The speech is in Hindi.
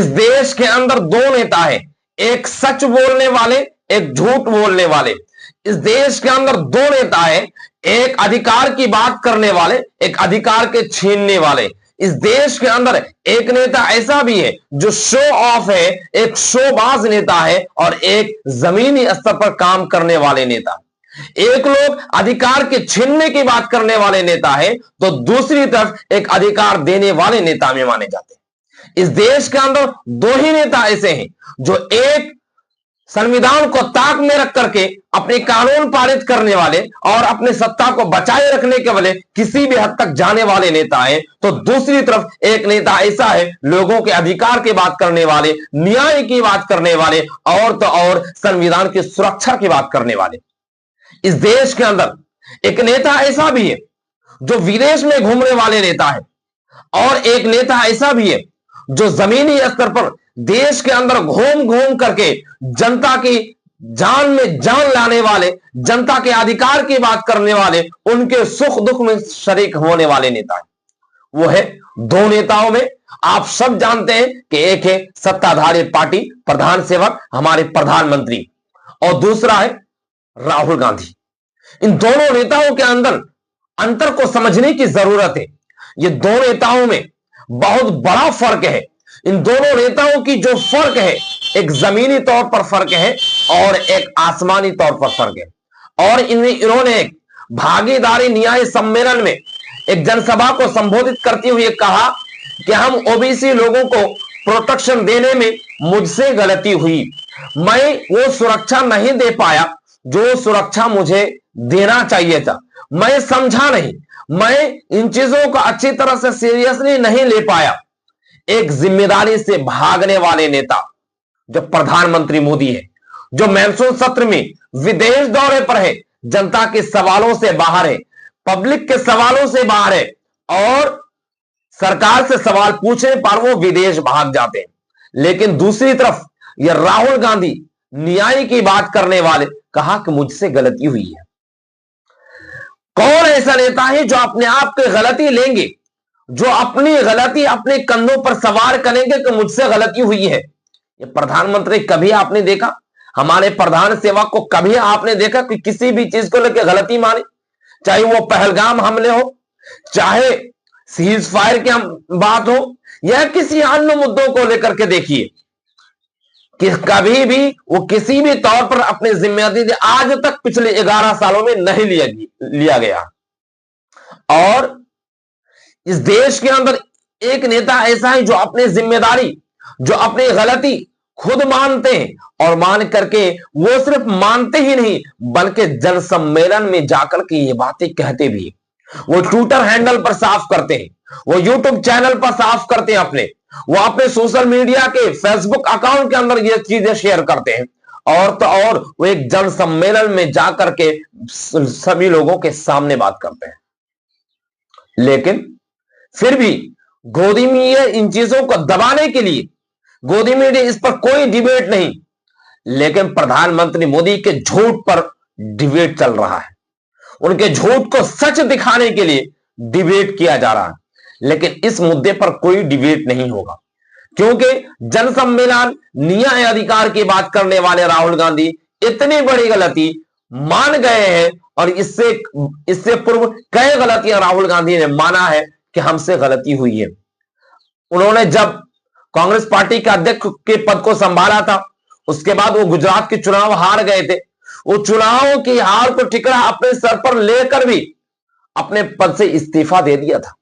इस देश के अंदर दो नेता है, एक सच बोलने वाले, एक झूठ बोलने वाले। इस देश के अंदर दो नेता है, एक अधिकार की बात करने वाले, एक अधिकार के छीनने वाले। इस देश के अंदर एक नेता ऐसा भी है जो शो ऑफ है, एक शोबाज नेता है, और एक जमीनी स्तर पर काम करने वाले नेता। एक लोग अधिकार के छीनने की बात करने वाले नेता है, तो दूसरी तरफ एक अधिकार देने वाले नेता में माने जाते हैं। इस देश के अंदर दो ही नेता ऐसे हैं जो एक संविधान को ताक में रख करके अपने कानून पारित करने वाले और अपने सत्ता को बचाए रखने के वाले किसी भी हद तक जाने वाले नेता है, तो दूसरी तरफ एक नेता ऐसा है लोगों के अधिकार की बात करने वाले, न्याय की बात करने वाले, और तो और संविधान की सुरक्षा की बात करने वाले। इस देश के अंदर एक नेता ऐसा भी है जो विदेश में घूमने वाले नेता है, और एक नेता ऐसा भी है जो जमीनी स्तर पर देश के अंदर घूम घूम करके जनता की जान में जान लाने वाले, जनता के अधिकार की बात करने वाले, उनके सुख दुख में शरीक होने वाले नेता है। वो है दो नेताओं में आप सब जानते हैं कि एक है सत्ताधारी पार्टी प्रधान सेवक हमारे प्रधानमंत्री, और दूसरा है राहुल गांधी। इन दोनों नेताओं के अंदर अंतर को समझने की जरूरत है। ये दो नेताओं में बहुत बड़ा फर्क है। इन दोनों नेताओं की जो फर्क है, एक जमीनी तौर पर फर्क है और एक आसमानी तौर पर फर्क है। और इन्होंने एक भागीदारी न्याय सम्मेलन में एक जनसभा को संबोधित करते हुए कहा कि हम ओबीसी लोगों को प्रोटेक्शन देने में मुझसे गलती हुई, मैं वो सुरक्षा नहीं दे पाया जो सुरक्षा मुझे देना चाहिए था, मैं समझा नहीं, मैं इन चीजों को अच्छी तरह से सीरियसली नहीं ले पाया। एक जिम्मेदारी से भागने वाले नेता जो प्रधानमंत्री मोदी है, जो मानसून सत्र में विदेश दौरे पर है, जनता के सवालों से बाहर है, पब्लिक के सवालों से बाहर है, और सरकार से सवाल पूछने पर वो विदेश भाग जाते हैं। लेकिन दूसरी तरफ ये राहुल गांधी न्याय की बात करने वाले कहा कि मुझसे गलती हुई है। कौन ऐसा नेता है जो अपने आप की गलती लेंगे, जो अपनी गलती अपने कंधों पर सवार करेंगे कि मुझसे गलती हुई है? ये प्रधानमंत्री कभी आपने देखा? हमारे प्रधान सेवक को कभी आपने देखा कि किसी भी चीज को लेकर गलती माने? चाहे वो पहलगाम हमले हो, चाहे सीज फायर की बात हो, या किसी अन्य मुद्दों को लेकर के देखिए कि कभी भी वो किसी भी तौर पर अपनी जिम्मेदारी आज तक पिछले 11 सालों में नहीं लिया गया। और इस देश के अंदर एक नेता ऐसा है जो अपनी जिम्मेदारी, जो अपनी गलती खुद मानते हैं, और मान करके वो सिर्फ मानते ही नहीं बल्कि जन सम्मेलन में जाकर के ये बातें कहते भी हैं। वो ट्विटर हैंडल पर साफ करते हैं, वो यूट्यूब चैनल पर साफ करते हैं अपने, वो अपने सोशल मीडिया के फेसबुक अकाउंट के अंदर ये चीजें शेयर करते हैं, और तो और वो एक जन सम्मेलन में जाकर के सभी लोगों के सामने बात करते हैं। लेकिन फिर भी गोदी मीडिया इन चीजों को दबाने के लिए, गोदी मीडिया इस पर कोई डिबेट नहीं, लेकिन प्रधानमंत्री मोदी के झूठ पर डिबेट चल रहा है। उनके झूठ को सच दिखाने के लिए डिबेट किया जा रहा है, लेकिन इस मुद्दे पर कोई डिबेट नहीं होगा, क्योंकि जन सम्मेलन न्याय अधिकार की बात करने वाले राहुल गांधी इतनी बड़ी गलती मान गए हैं, और इससे पूर्व कई गलतियां राहुल गांधी ने माना है कि हमसे गलती हुई है। उन्होंने जब कांग्रेस पार्टी के अध्यक्ष के पद को संभाला था, उसके बाद वो गुजरात के चुनाव हार गए थे। वो चुनावों की हार को ठिकरा अपने सर पर लेकर भी अपने पद से इस्तीफा दे दिया था।